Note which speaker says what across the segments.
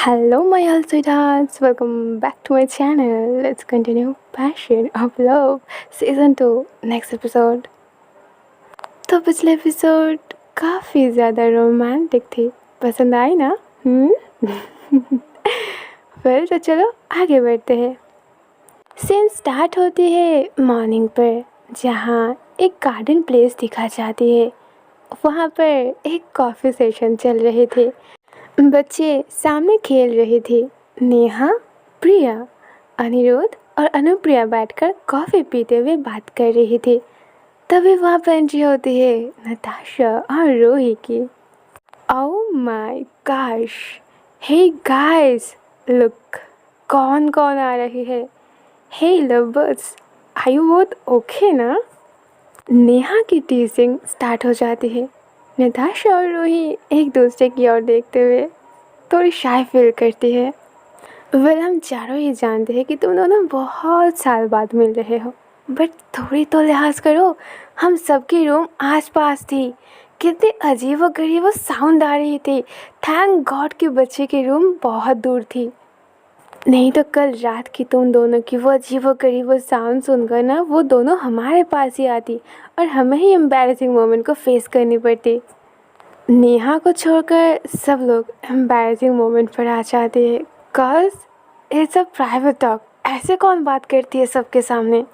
Speaker 1: Hello, my all sweethearts. Welcome back to my channel. Let's continue Passion of Love Season 2 next episode. तो पिछले episode काफ़ी ज़्यादा romantic थी, पसंद आई ना? फिर तो चलो आगे बढ़ते हैं। सीन स्टार्ट होती है मॉर्निंग पर, जहाँ एक गार्डन प्लेस दिखा जाती है। वहाँ पर एक कॉफ़ी सेशन चल रहे थे। बच्चे सामने खेल रहे थे। नेहा, प्रिया, अनिरुद्ध और अनुप्रिया बैठकर कॉफ़ी पीते हुए बात कर रहे थे। तभी वहाँ पर एंट्री होती है नताशा और रूही की। Oh my gosh, hey guys, look, कौन कौन आ रही है? Hey lovers, are you both okay ना? नेहा की टीजिंग स्टार्ट हो जाती है। नताशा और रूही एक दूसरे की ओर देखते हुए थोड़ी शाय फील करती है। वेल, हम चारों ही जानते हैं कि तुम दोनों बहुत साल बाद मिल रहे हो, बट थोड़ी तो लिहाज करो। हम सबकी रूम आस पास थी, कितने अजीब व गरीब साउंड आ रही थी। थैंक गॉड कि बच्चे की रूम बहुत दूर थी, नहीं तो कल रात की तुम दोनों की वो अजीब व गरीब साउंड सुनकर ना वो दोनों हमारे पास ही आती और हमें ही एम्बैरेसिंग मोमेंट को फेस करनी पड़ती। नेहा को छोड़कर सब लोग एम्बैरेसिंग मोमेंट पर आ जाते हैं। Cause it's a private talk, ऐसे कौन बात करती है सबके सामने?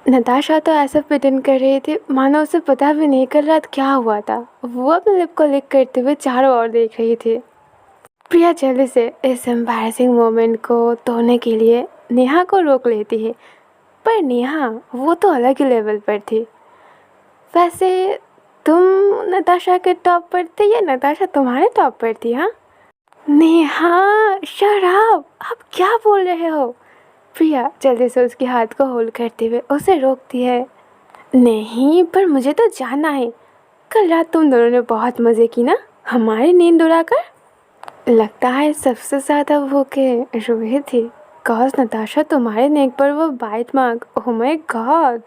Speaker 1: नताशा तो ऐसा प्रिटेंड कर रही थी मानो उसे पता भी नहीं कल रात क्या हुआ था। वो अपने लिप को लिक करते हुए चारों ओर देख रही थी। प्रिया जल्दी से इस एम्बैरेसिंग मोमेंट को तोड़ने के लिए नेहा को रोक लेती है, पर नेहा वो तो अलग ही लेवल पर थी। वैसे तुम नताशा के टॉप पर थी या नताशा तुम्हारे टॉप पर थी? हाँ नेहा, शट अप, आप क्या बोल रहे हो? प्रिया जल्दी से उसके हाथ को होल्ड करते हुए उसे रोकती है। नहीं, पर मुझे तो जानना है, कल रात तुम दोनों ने बहुत मज़े की ना, हमारी नींद उड़ाकर? लगता है सबसे ज़्यादा भूखे रूही थी। कॉज नताशा तुम्हारे नेक पर वो bite mark, oh my god.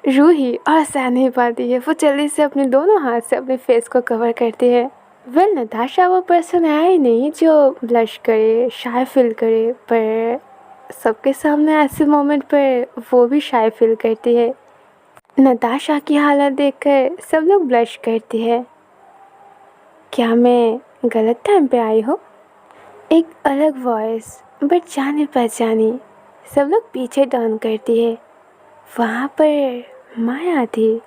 Speaker 1: Ruhi और सह नहीं पाती है, वो जल्दी से अपने दोनों हाथ से अपने फेस को कवर करती है। वेल, नताशा वो पर्सन है ही नहीं जो ब्लश करे, शाय फील करे, पर सबके सामने ऐसे मोमेंट पर वो भी शाय फील करती है। नताशा की हालत देखकर सब लोग ब्लश करती है। क्या मैं गलत टाइम पे आई हो? एक अलग वॉइस, बट जानी पहचानी। सब लोग पीछे टर्न करती है। वहाँ पर माया थी।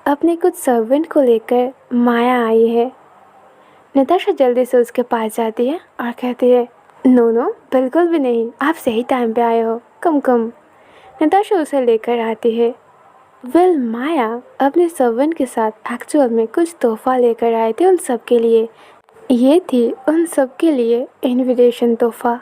Speaker 1: अपने कुछ सर्वेंट को लेकर माया आई है। नताशा जल्दी से उसके पास जाती है और कहती है, नो नो, बिल्कुल भी नहीं, आप सही टाइम पे आए हो, कम कम। नताशा उसे लेकर आती है। वेल, माया अपने सर्वेंट के साथ एक्चुअल में कुछ तोहफा लेकर आए थे उन सब के लिए। ये थी उन सब के लिए इनविटेशन तोहफा।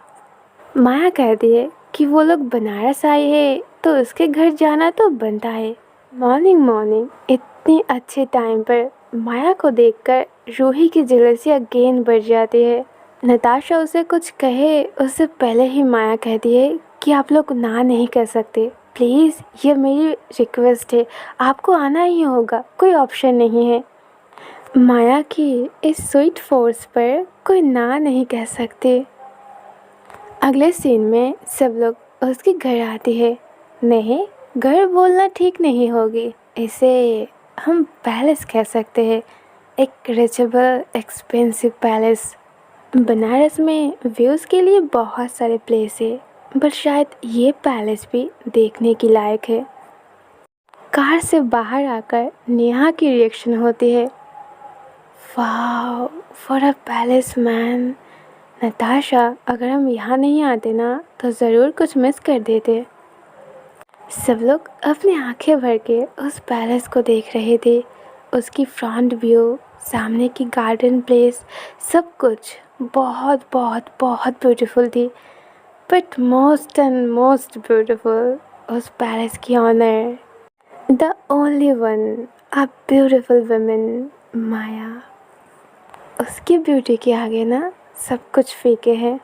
Speaker 1: माया कहती है कि वो लोग बनारस आए हैं तो उसके घर जाना तो बनता है। मॉर्निंग मॉर्निंग इतनी अच्छे टाइम पर माया को देखकर रूही की जेलसी अगेन बढ़ जाती है। नताशा उसे कुछ कहे उससे पहले ही माया कहती है कि आप लोग ना नहीं कर सकते, प्लीज़, ये मेरी रिक्वेस्ट है, आपको आना ही होगा, कोई ऑप्शन नहीं है। माया की इस स्वीट फोर्स पर कोई ना नहीं कह सकते। अगले सीन में सब लोग उसके घर आती है। नहीं, घर बोलना ठीक नहीं होगी, इसे हम पैलेस कह सकते हैं। एक रिचेबल एक्सपेंसिव पैलेस। बनारस में व्यूज़ के लिए बहुत सारे प्लेस है, बट शायद ये पैलेस भी देखने की लायक है। कार से बाहर आकर नेहा की रिएक्शन होती है, वाह, for a palace man. Natasha, अगर हम यहाँ नहीं आते ना तो ज़रूर कुछ मिस कर देते। सब लोग अपनी आंखें भर के उस पैलेस को देख रहे थे। उसकी फ्रंट व्यू, सामने की गार्डन प्लेस, सब कुछ बहुत बहुत बहुत ब्यूटीफुल थी। But most and most beautiful उस पैलेस की owner, the only one, a beautiful woman, Maya. उसकी ब्यूटी के आगे ना सब कुछ फीके है।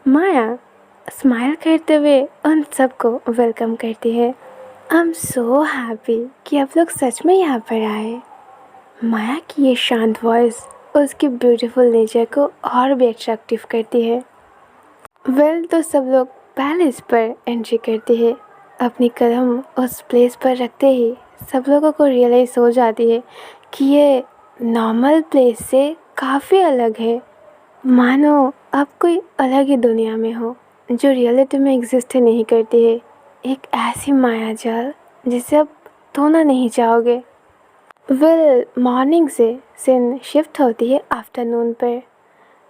Speaker 1: माया स्माइल करते हुए उन सबको वेलकम करती है। आई एम सो हैप्पी कि आप लोग सच में यहाँ पर आए। माया की ये शांत वॉइस उसकी ब्यूटीफुल नेचर को और भी अट्रैक्टिव करती है। तो सब लोग पैलेस पर एंट्री करते हैं। अपनी कदम उस प्लेस पर रखते ही सब लोगों को रियलाइज़ हो जाती है कि ये नॉर्मल प्लेस से काफ़ी अलग है। मानो आप कोई अलग ही दुनिया में हो जो रियलिटी में एग्जिस्ट नहीं करती है। एक ऐसी माया जाल जिसे आप धोना नहीं चाहोगे। मॉर्निंग से सीन शिफ्ट होती है आफ्टरनून पर।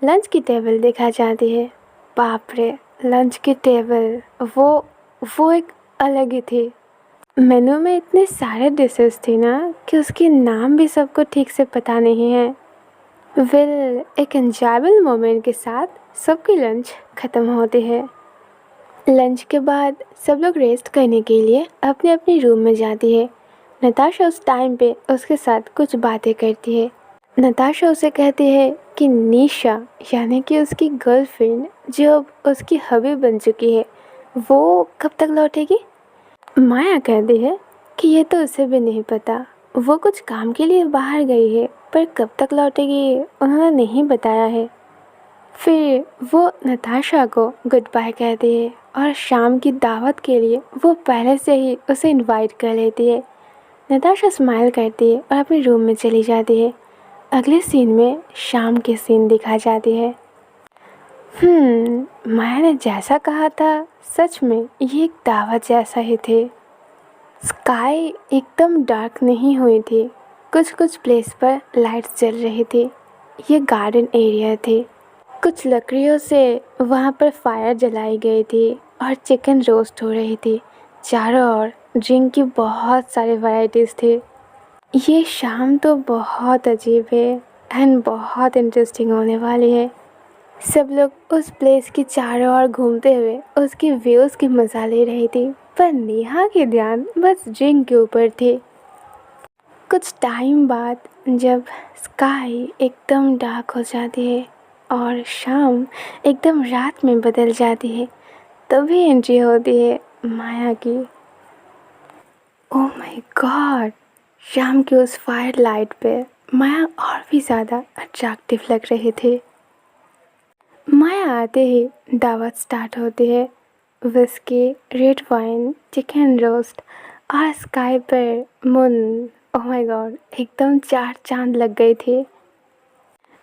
Speaker 1: लंच की टेबल देखा जाती है। बाप रे, लंच की टेबल वो एक अलग ही थी। मेनू में इतने सारे डिशेस थी ना कि उसके नाम भी सबको ठीक से पता नहीं है। एक एंजॉयबल मोमेंट के साथ सबकी लंच ख़त्म होती है। लंच के बाद सब लोग रेस्ट करने के लिए अपने अपने रूम में जाती है। नताशा उस टाइम पे उसके साथ कुछ बातें करती है। नताशा उसे कहती है कि निशा यानी कि उसकी गर्लफ्रेंड जो अब उसकी हबी बन चुकी है, वो कब तक लौटेगी। माया कहती है कि ये तो उसे भी नहीं पता, वो कुछ काम के लिए बाहर गई है, पर कब तक लौटेगी उन्होंने नहीं बताया है। फिर वो नताशा को गुड बाय कहती है और शाम की दावत के लिए वो पहले से ही उसे इनवाइट कर लेती है। नताशा स्माइल करती है और अपने रूम में चली जाती है। अगले सीन में शाम की सीन दिखा जाती है। माया ने जैसा कहा था, सच में ये एक दावत जैसा ही थे। स्काई एकदम डार्क नहीं हुई थी। कुछ कुछ प्लेस पर लाइट्स जल रही थी। ये गार्डन एरिया थी। कुछ लकड़ियों से वहाँ पर फायर जलाई गई थी और चिकन रोस्ट हो रही थी। चारों ओर ड्रिंक की बहुत सारी वैरायटीज़ थी। ये शाम तो बहुत अजीब है एंड बहुत इंटरेस्टिंग होने वाली है। सब लोग उस प्लेस की चारों ओर घूमते हुए उसकी व्यूज़ की मज़ा ले रही थी, पर नेहा की ध्यान बस ड्रिंक के ऊपर थी। कुछ टाइम बाद जब स्काई एकदम डार्क हो जाती है और शाम एकदम रात में बदल जाती है, तभी एंट्री होती है माया की। ओह माय गॉड, शाम की उस फायर लाइट पे माया और भी ज़्यादा अट्रैक्टिव लग रही थी। माया आते ही दावत स्टार्ट होती है। Whisky, red wine, chicken roast और स्काई पर मून, ओह माय गॉड, एकदम चार चांद लग गई थी।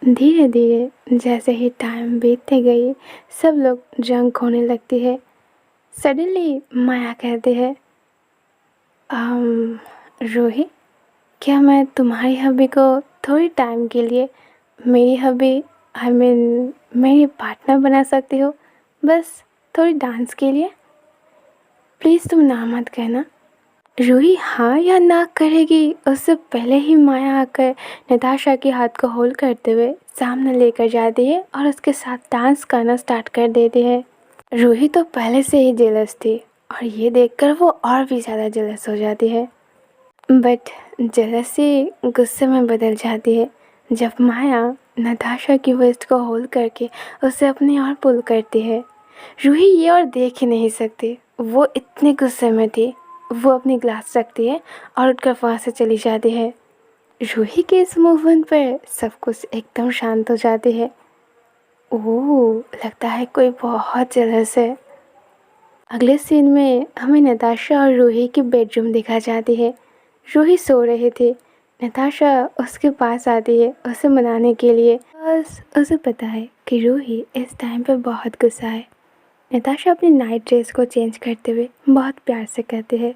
Speaker 1: धीरे धीरे जैसे ही टाइम बीतते गई सब लोग ड्रंक होने लगती है। सडनली माया कहती है, रूही, क्या मैं तुम्हारी हबी को थोड़ी टाइम के लिए मेरी हबी मेरी पार्टनर बना सकती हो, बस थोड़ी डांस के लिए। प्लीज़ तुम ना मत कहना। रूही हाँ या ना करेगी उससे पहले ही माया आकर नताशा के हाथ को होल्ड करते हुए सामने लेकर जाती है और उसके साथ डांस करना स्टार्ट कर देती है। रूही तो पहले से ही जेलस थी और ये देखकर वो और भी ज़्यादा जेलस हो जाती है। बट जेलसी गुस्से में बदल जाती है जब माया नताशा की वेस्ट को होल्ड करके उसे अपनी ओर पुल करती है। रूही ये और देख ही नहीं सकती, वो इतने गुस्से में थी। वो अपनी ग्लास रखती है और उठकर वहाँ से चली जाती है। रूही के इस मूवमेंट पर सब कुछ एकदम शांत हो जाती है। ओह, लगता है कोई बहुत जेलस है। अगले सीन में हमें नताशा और रूही की बेडरूम दिखा जाती है। रूही सो रही थी। नताशा उसके पास आती है उसे मनाने के लिए। बस उसे पता है कि रूही इस टाइम पे बहुत गुस्सा है। नताशा अपनी नाइट ड्रेस को चेंज करते हुए बहुत प्यार से कहती है,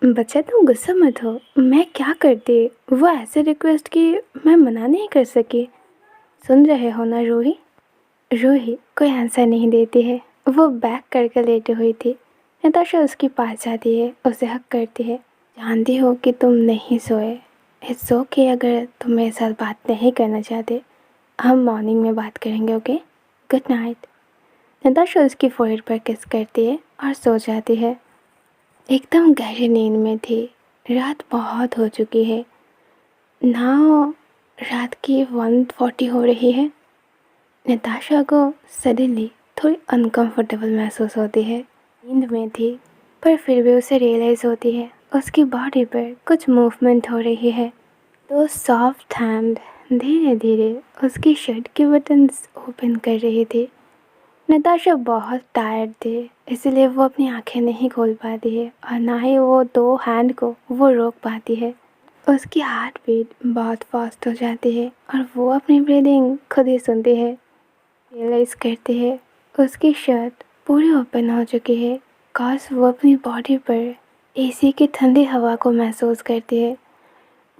Speaker 1: बच्चा तुम गुस्सा मत हो, मैं क्या करती। वो ऐसे रिक्वेस्ट की मैं मना नहीं कर सकी। सुन रहे हो ना रूही। रूही कोई आंसर नहीं देती है। वो बैक करके लेटी हुई थी। नताशा उसके पास जाती है, उसे हक करती है। जानती हो कि तुम नहीं सोए। इट्स ओके अगर तुम मेरे साथ बात नहीं करना चाहते। हम मॉर्निंग में बात करेंगे, ओके। Good night. नताशा उसकी फोrehead पर किस करती है और सो जाती है। एकदम गहरी नींद में थी। रात बहुत हो चुकी है। नाउ रात की 1:40 हो रही है। नताशा को सडनली थोड़ी अनकंफर्टेबल महसूस होती है। नींद में थी पर फिर भी उसे रियलाइज़ होती है उसकी बॉडी पर कुछ मूवमेंट हो रही है। दो सॉफ्ट हैंड धीरे धीरे उसकी शर्ट के बटन्स ओपन कर रहे थे। नताशा बहुत टायर्ड थे, इसलिए वो अपनी आंखें नहीं खोल पाती है और ना ही वो दो हैंड को वो रोक पाती है। उसकी हार्ट बीट बहुत फास्ट हो जाती है और वो अपनी ब्रीदिंग खुद ही सुनती है। रियलाइज़ करती है उसकी शर्ट पूरी ओपन हो चुकी है, कॉज वो अपनी बॉडी पर एसी की ठंडी हवा को महसूस करती है।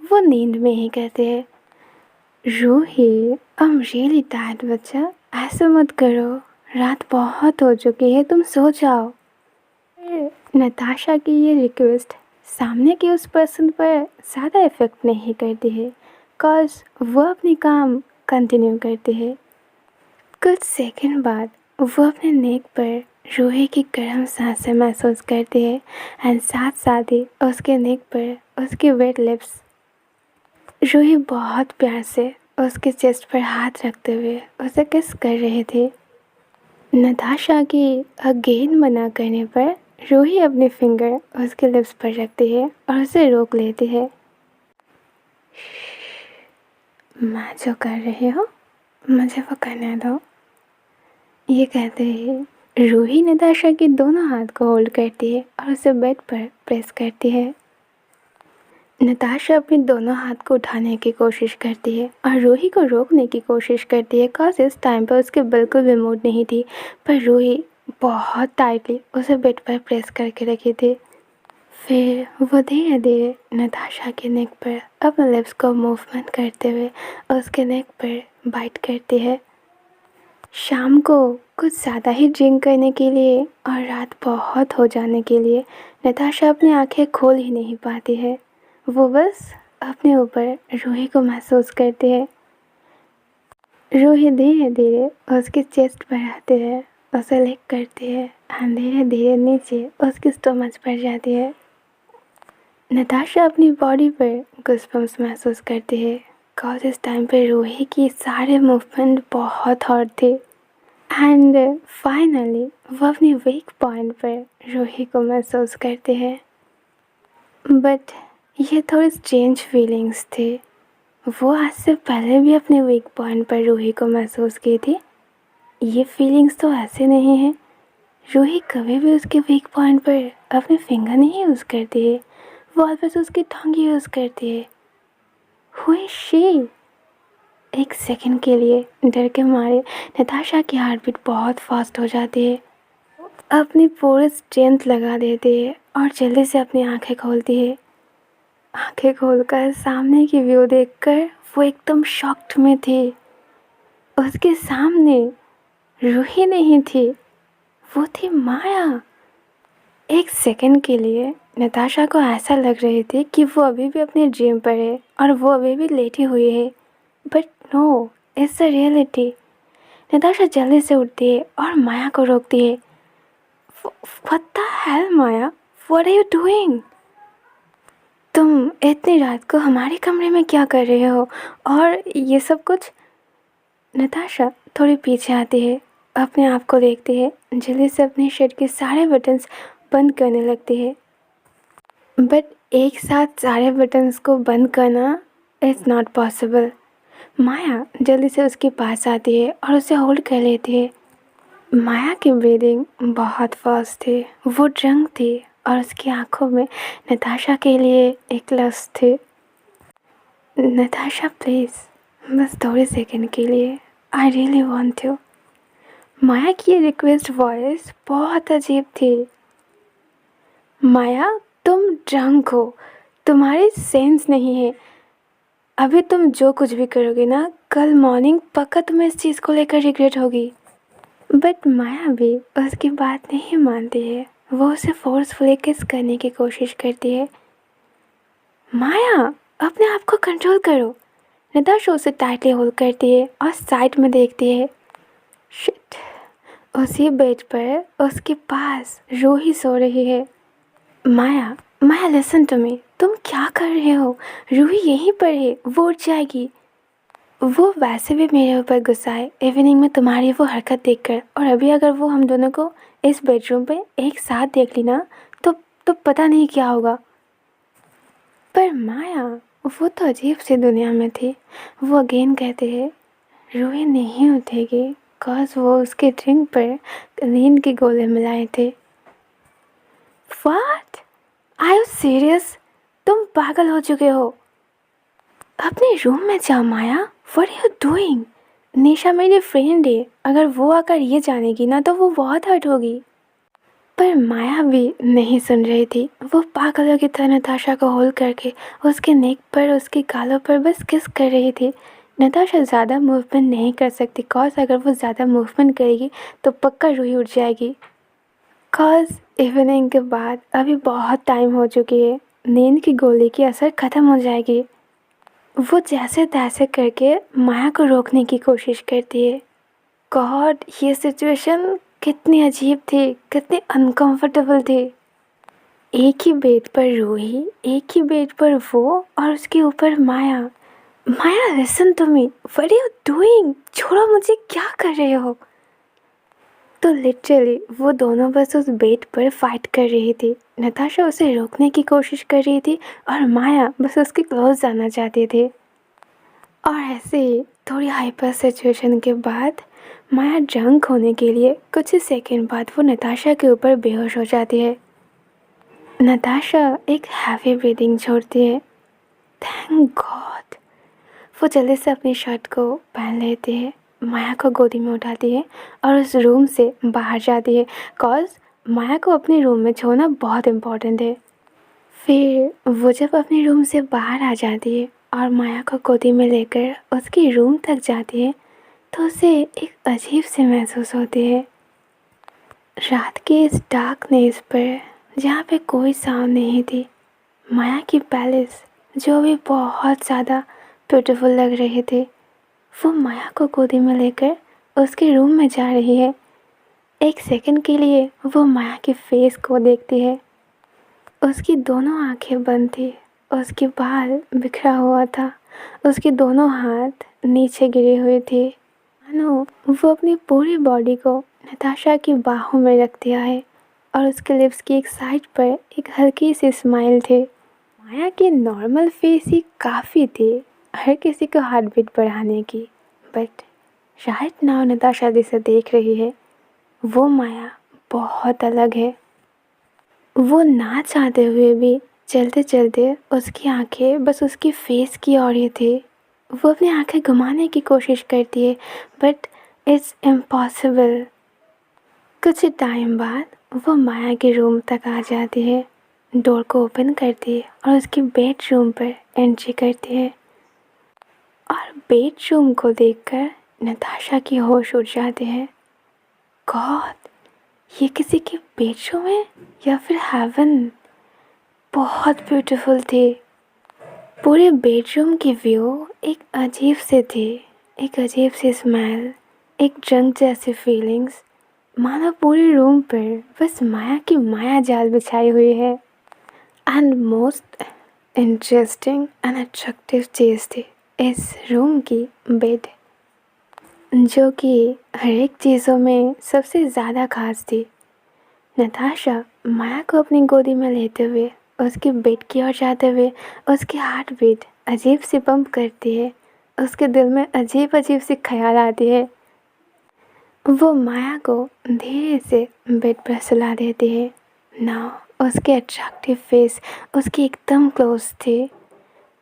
Speaker 1: वो नींद में ही कहती है, Ruhi I am really tired बच्चा, ऐसा मत करो, रात बहुत हो चुकी है, तुम सो जाओ। नताशा की ये रिक्वेस्ट सामने के उस पर्सन पर ज़्यादा इफ़ेक्ट नहीं करती है, कॉज वो अपनी काम कंटिन्यू करती है। कुछ सेकंड बाद वो अपने नेक पर रूही की गर्म सांसें महसूस करती है एंड साथ साथ ही उसके नेक पर उसके वेट लिप्स। रूही बहुत प्यार से उसके चेस्ट पर हाथ रखते हुए उसे किस कर रहे थे। नताशा की अगेन मना करने पर रूही अपने फिंगर उसके लिप्स पर रखती है और उसे रोक लेती है। मैं जो कर रही हूँ मुझे वो करने दो, ये कहते ही रूही नताशा के दोनों हाथ को होल्ड करती है और उसे बेड पर प्रेस करती है। नताशा अपने दोनों हाथ को उठाने की कोशिश करती है और रूही को रोकने की कोशिश करती है, कॉज इस टाइम पर उसके बिल्कुल भी मूड नहीं थी, पर रूही बहुत टाइटली उसे बेड पर प्रेस करके रखी थी। फिर वो धीरे धीरे नताशा के नेक पर अपने लिप्स को मूवमेंट करते हुए उसके नेक पर बाइट करती है। शाम को कुछ ज़्यादा ही ड्रिंक करने के लिए और रात बहुत हो जाने के लिए नताशा अपनी आंखें खोल ही नहीं पाती है। वो बस अपने ऊपर रूही को महसूस करती है। रूही धीरे धीरे उसके चेस्ट पर आती है, उसे लिक करती है और धीरे धीरे नीचे उसकी स्टोमच पर जाती है। नताशा अपनी बॉडी पर गूज़बम्प्स महसूस करती है, कॉज इस टाइम पे रूही की सारे मूवमेंट बहुत हॉट थे। एंड फाइनली वो अपनी वीक पॉइंट पर रूही को महसूस करते हैं। बट ये थोड़ी स्ट्रेंज फीलिंग्स थे। वो आज से पहले भी अपने वीक पॉइंट पर रूही को महसूस की थी। ये फीलिंग्स तो ऐसे नहीं हैं। रूही कभी भी उसके वीक पॉइंट पर अपने फिंगर नहीं यूज़ करती है, वो ऑलवेज उसकी टंग यूज़ करती है। Who is she? एक सेकंड के लिए डर के मारे नताशा की हार्ट बीट बहुत फास्ट हो जाती है। अपनी पूरी स्ट्रेंथ लगा देती है और जल्दी से अपनी आंखें खोलती है। आंखें खोलकर सामने की व्यू देखकर वो एकदम शॉक्ड में थी। उसके सामने रूही नहीं थी, वो थी माया। एक सेकंड के लिए नताशा को ऐसा लग रही थी कि वो अभी भी अपने ड्रीम पर है और वो अभी भी लेटी हुई है, but no, it's a reality. Natasha जल्दी से उठती है और माया को रोकती है। What the hell Maya, what are you doing? तुम इतनी रात को हमारे कमरे में क्या कर रहे हो और ये सब कुछ? नताशा थोड़ी पीछे आती है, अपने आप को देखती है, जल्दी से अपने शर्ट के सारे बटन्स बंद करने लगती है। बट एक साथ सारे बटन्स को बंद करना इज़ नॉट पॉसिबल। माया जल्दी से उसके पास आती है और उसे होल्ड कर लेती है। माया की ब्रीदिंग बहुत फास्ट थी, वो ड्रंक थी और उसकी आंखों में नताशा के लिए एक लस्ट थी। नताशा प्लीज़, बस थोड़े सेकंड के लिए, आई रियली वांट यू। माया की रिक्वेस्ट वॉइस बहुत अजीब थी। माया, तुम ड्रंक हो, तुम्हारी सेंस नहीं है। अभी तुम जो कुछ भी करोगे ना, कल मॉर्निंग पक्का तुम्हें इस चीज़ को लेकर रिग्रेट होगी। बट माया भी उसकी बात नहीं मानती है, वो उसे फोर्सफुली किस करने की कोशिश करती है। माया, अपने आप को कंट्रोल करो। नताशा उसे टाइटली होल्ड करती है और साइड में देखती है। शिट, उसी बेड पर उसके पास रूही सो रही है। माया, माया लिसन टू मी, तुम क्या कर रहे हो? रूही यहीं पर है, वो उठ जाएगी। वो वैसे भी मेरे ऊपर गुस्सा है इवनिंग में तुम्हारी वो हरकत देखकर, और अभी अगर वो हम दोनों को इस बेडरूम पे एक साथ देख ली ना, तो पता नहीं क्या होगा। पर माया, वो तो अजीब सी दुनिया में थी। वो अगेन कहते हैं रूही नहीं उठेगी कॉज वो उसके ड्रिंक पर नींद के गोले मिलाए थे। What, are you serious? तुम पागल हो चुके हो। अपने रूम में जाओ Maya, what are you doing? Nisha मेरी फ्रेंड है, अगर वो आकर ये जानेगी ना तो वो बहुत हर्ट होगी। पर माया भी नहीं सुन रही थी। वो पागलों की तरह नताशा को होल्ड करके उसके नेक पर, उसके गालों पर बस किस कर रही थी। नताशा ज़्यादा मूवमेंट नहीं कर सकती कॉज अगर वो ज़्यादा मूवमेंट करेगी तो पक्का रूही उठ जाएगी। कॉज इवनिंग के बाद अभी बहुत टाइम हो चुकी है, नींद की गोली की असर ख़त्म हो जाएगी। वो जैसे तैसे करके माया को रोकने की कोशिश करती है। गॉड, ये सिचुएशन कितनी अजीब थी, कितनी अनकंफर्टेबल थी। एक ही बेड पर रूही, एक ही बेड पर वो और उसके ऊपर Maya. Maya listen to me, what are you doing? छोड़ो मुझे, क्या कर रहे हो? तो लिटरली वो दोनों बस उस बेड पर फाइट कर रही थी। नताशा उसे रोकने की कोशिश कर रही थी और माया बस उसके क्लोज जाना चाहती थी। और ऐसे ही थोड़ी हाइपर सिचुएशन के बाद माया ड्रंक होने के लिए कुछ ही सेकंड बाद वो नताशा के ऊपर बेहोश हो जाती है। नताशा एक हैवी ब्रीदिंग छोड़ती है। Thank God. वो जल्दी से अपनी शर्ट को पहन लेती है, माया को गोदी में उठाती है और उस रूम से बाहर जाती है कॉज माया को अपने रूम में छोड़ना बहुत इम्पोर्टेंट है। फिर वो जब अपने रूम से बाहर आ जाती है और माया को गोदी में लेकर उसके रूम तक जाती है तो उसे एक अजीब सी महसूस होती है। रात के इस डार्कनेस पर जहाँ पे कोई साउंड नहीं थी, माया की पैलेस जो भी बहुत ज़्यादा ब्यूटीफुल लग रही थी, वो माया को गोदी में लेकर उसके रूम में जा रही है। एक सेकंड के लिए वो माया के फेस को देखती है। उसकी दोनों आंखें बंद थी, उसके बाल बिखरा हुआ था, उसके दोनों हाथ नीचे गिरे हुए थे, मानो वो अपनी पूरी बॉडी को नताशा की बाहों में रख दिया है और उसके लिप्स की एक साइड पर एक हल्की सी स्माइल थी। माया की नॉर्मल फेस ही काफ़ी थी हर किसी को हार्ट बीट बढ़ाने की, बट राइट नाउ नताशा जिसे देख रही है वो माया बहुत अलग है। वो ना चाहते हुए भी चलते चलते उसकी आंखें बस उसकी फेस की ओर ही थी। वो अपनी आंखें घुमाने की कोशिश करती है बट इट्स इम्पॉसिबल। कुछ टाइम बाद वो माया के रूम तक आ जाती है, डोर को ओपन करती है और उसके बेडरूम पर एंट्री करती है और बेडरूम को देखकर नताशा की होश उड़ जाती है। गॉड, ये किसी के बेडरूम है या फिर हेवन? बहुत ब्यूटीफुल थी। पूरे बेडरूम की व्यू एक अजीब से थी, एक अजीब सी स्मेल, एक ड्रंक जैसी फीलिंग्स, मानो पूरे रूम पर बस माया की माया जाल बिछाई हुई है। And most interesting and attractive चीज़ थी इस रूम की बेड, जो कि हर एक चीज़ों में सबसे ज़्यादा खास थी। नताशा माया को अपनी गोदी में लेते हुए उसके बेड की ओर जाते हुए उसकी हार्ट बीट अजीब सी पंप करती है, उसके दिल में अजीब अजीब सी ख्याल आती है। वो माया को धीरे से बेड पर सुला देती है। नाउ उसके अट्रैक्टिव फेस उसकी एकदम क्लोज थे।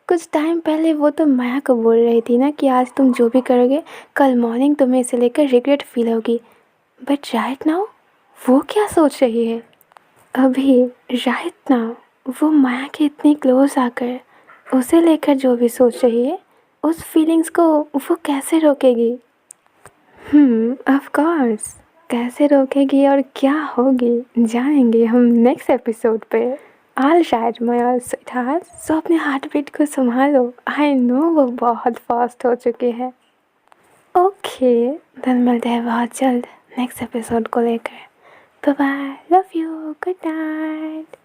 Speaker 1: कुछ टाइम पहले वो तो माया को बोल रही थी ना कि आज तुम जो भी करोगे कल मॉर्निंग तुम्हें इसे लेकर रिग्रेट फील होगी, बट राइट नाउ वो क्या सोच रही है? अभी राइट नाउ वो माया के इतनी क्लोज आकर उसे लेकर जो भी सोच रही है, उस फीलिंग्स को वो कैसे रोकेगी? ऑफ कोर्स, कैसे रोकेगी और क्या होगी जानेंगे हम नेक्स्ट एपिसोड पे। All right my all sweetheart, so अपने हार्ट बीट को संभालो, आई नो वो बहुत फास्ट हो चुकी है। ओके, then मिलते हैं बहुत जल्द नेक्स्ट एपिसोड को लेकर। Bye bye, love you, good night.